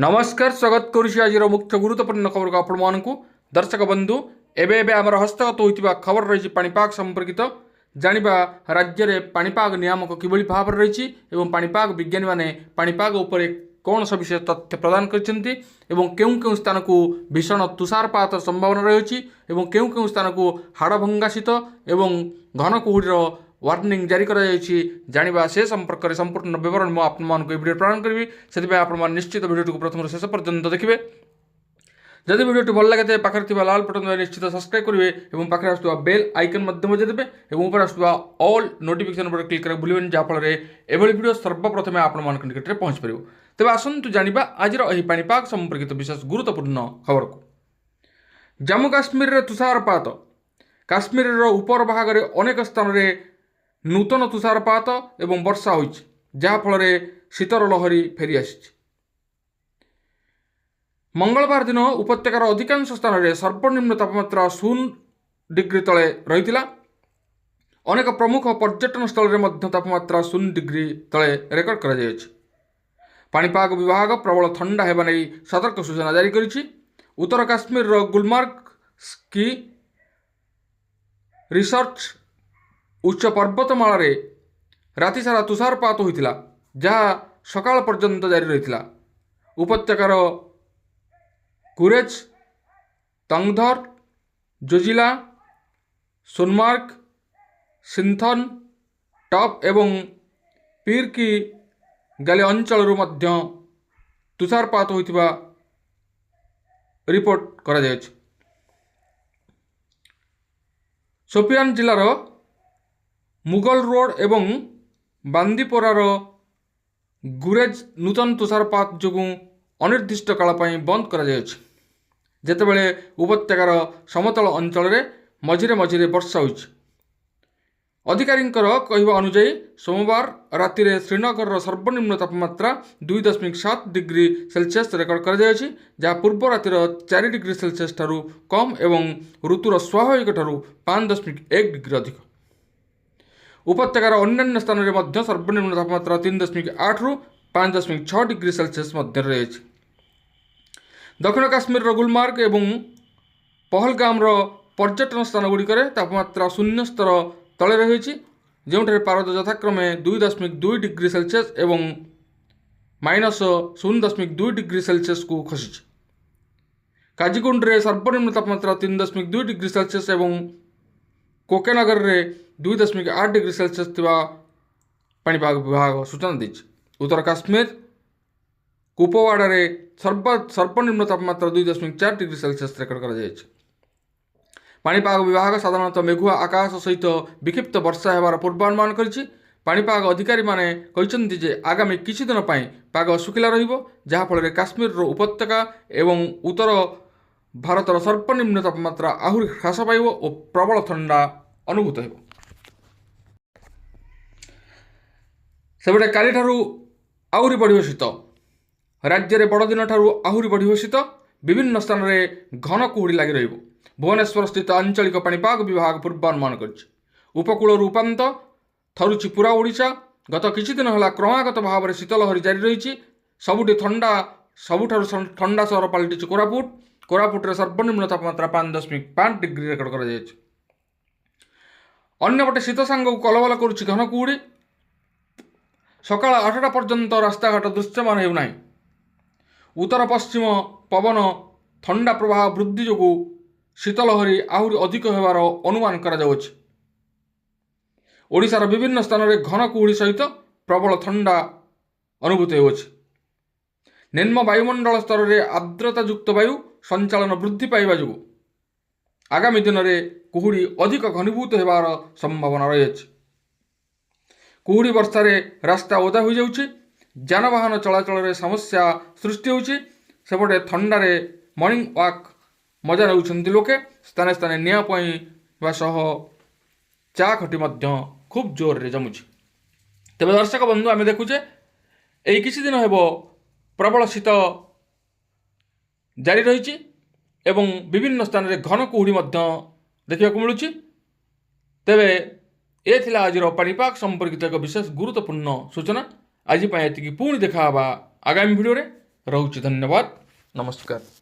नमस्कार स्वागत करुछि आज मुख्य गुरुत्वपूर्ण खबर को आपण मानकु दर्शक बंधु एबे आमर हस्तगत होइतिबा खबर रही पाणीपाग संपर्कित जानिबा राज्य में पाणीपाग नियामक किभଳି भाव रही एवं पाणीपाग विज्ञानी माने पाणीपाग उपरे कौन सविशेष तथ्य प्रदान करछन्ति एवं केउ केउ स्थान को भीषण तुषारपात संभावना रही एवं केउ केउ स्थान को हाड़भंगा शीत एवं घन कुहुडीर वार्निंग जारी जानिबा से संपर्क में संपूर्ण विवरण मैं आपको भिडियो प्रदान करी से आप निश्चित भिडियो प्रथम शेष पर्यंत देखिए। जदि भिडियो भल लगे पाखे लाल बटन निश्चित सब्सक्राइब करेंगे और पाखे आसुवा बेल आइकन बजाइदेवे और ऊपर आसुवा ऑल नोटिफिकेशन पर क्लिक करेंगे भूलें जहाँफल एभली भिडियो सर्वप्रथम आपण निकट में पहुँच पार। तेज आसतु जाना आज पाणीपाग संपर्कित विशेष गुरुत्वपूर्ण खबर को। जम्मू काश्मीर में तुषारपात काश्मीर उपर भाग में अनेक स्थान में नूतन तुषारपात एवं वर्षा होइछि जहाँफल शीतर लहरी फेरी आसी। मंगलवार दिन उपत्यकार अधिकांश स्थान में सर्वनिम्न तापमात्रा 0 डिग्री तले रही। अनेक प्रमुख पर्यटन स्थल में तापमात्रा 0 डिग्री तले रेकर्ड कर पाणीपाग विभाग प्रबल ठंडा होगा नहीं सतर्क सूचना जारी करिछि। उत्तर काश्मीर गुलमार्ग स्की रिसर्च उच्च पर्वतमाल राति सारा तुषारपात होता जहाँ सकाल पर्यंत जारी रही। उपत्यकार गुरेज तंगधर जोजिला सोनमार्ग सिंथन टॉप एवं पीर की गाली अंचल तुषारपात होता रिपोर्ट करा जायछि। शोपियान जिलार मुगल रोड एवं बांदीपोरार गुरेज नूतन तुषारपात जो अनिर्दिष्ट काल बंद कर जेतेबेले उपत्यकार समतल अंचल में मझिरे मझिरे वर्षा होइछि। अधिकारी कहवा अनुसार सोमवार राति श्रीनगर सर्वनिम्न तापमात्रा 2.7 डिग्री सेल्सियस रेकर्ड कर जहाँ पूर्व रातिर 4 डिग्री सेल्सियस ठारू कम एवं ऋतुर स्वाभाविक ठारू 5.1 डिग्री अधिक। उपत्यकार अन्य स्थान में सर्वनिम्न तापमात्रा 3.8 रु 5.6 डिग्री सेल्सियस मध्य रही। दक्षिण काश्मीर गुलमार्ग एवं पहलगाम पर्यटन स्थान गुड़िक तापमात्रा शून्य स्तर तले रही जो पारद यथाक्रमे 2.2 डिग्री सेल्सियस एवं -0.2 डिग्री सेल्सियस को खसी। काजीगुंड में सर्वनिम्न तापमात्रा 3.2 डिग्री सेल्सियस एवं कोकेनगर में 2.8 डिग्री सेल्सियस पाणीपाग विभाग सूचना दी। उत्तर काश्मीर कुपवाड़ा रे सर्वनिम्न तापमात्रा 2.4 डिग्री सेल्सियस रेकर्ड कर पाणीपाग विभाग साधारणतः मेघुआ आकाश सहित विक्षिप्त वर्षा होवार पूर्वानुमान करिछि। पाणीपाग अधिकारी माने कहिसेंति जे आगामी किछि दिन पई पाग सुखिला रहिबो जहाँफल काश्मीर उपत्यका एवं उत्तर भारतर सर्वनिम्न तापमात्रा आहुरी ह्रास पाइब और प्रबल ठंडा अनुभूत हो। सेबडे काली ठारू आहुरी बढ़िबो शीत राज्य में बड़दिन ठारू आहुरी बढ़िबो शीत विभिन्न स्थान में घन कुहुड़ी लगी रहिबो। भुवनेश्वर स्थित आंचलिक पाणीपाग विभाग पूर्वानुमान करिछि। उपकूल उपांत थरुछि पूरा ओडिशा गत किछि दिन होला क्रमागत भाव में शीतलहरी जारी रही। सबुठी ठंडा सहर पलटिछि कोरापुट रे सर्वनिम्न तापमात्रा 5.5 डिग्री रेकर्ड कर अन्यपटे शीत सांग को कलबल करुछि घन कुहुड़ी। सकाळ 8टा पर्यंत रास्ताघाट दृश्यमान हेउनाही। उत्तर पश्चिम पवन ठंडा प्रवाह वृद्धि जोगु शीतलहरी आहुरी अधिक होवार अनुमान करा जाउछि। ओडिशार विभिन्न स्थान में घन कुहुड़ी सहित प्रबल ठंडा अनुभूत होउछि। निम्न वायुमंडल स्तर में आर्द्रतायुक्त वायु संचालन वृद्धि पाइबा जोगु आगामी दिन में कुहुड़ी अधिक घनीभूत होवार संभावना रही। कुहुड़ी वर्षा रास्ता ओदा हो जाउछि। जानवाहन चलाचल में समस्या सृष्टि होउछि। सेपटे ठंडारे मॉर्निंग वॉक मजा नेउछन्ति लोके स्थाने स्थाने निया पईबा सह चा खटी खूब जोर रे जमुछि। तेज दर्शक बंधु आम देखुचे यही किछि दिन हेब प्रबल शीत जारी रही एवं विभिन्न स्थान में घन कुहुड़ी देखा मिलूँ। तेबे ए थिला आज पाणीपाग संपर्कित एक विशेष गुरुत्वपूर्ण सूचना। आज एति पुणी देखा आगामी भिडियो रे। ରହୁଛି। ଧନ୍ୟବାଦ, ନମସ୍କାର।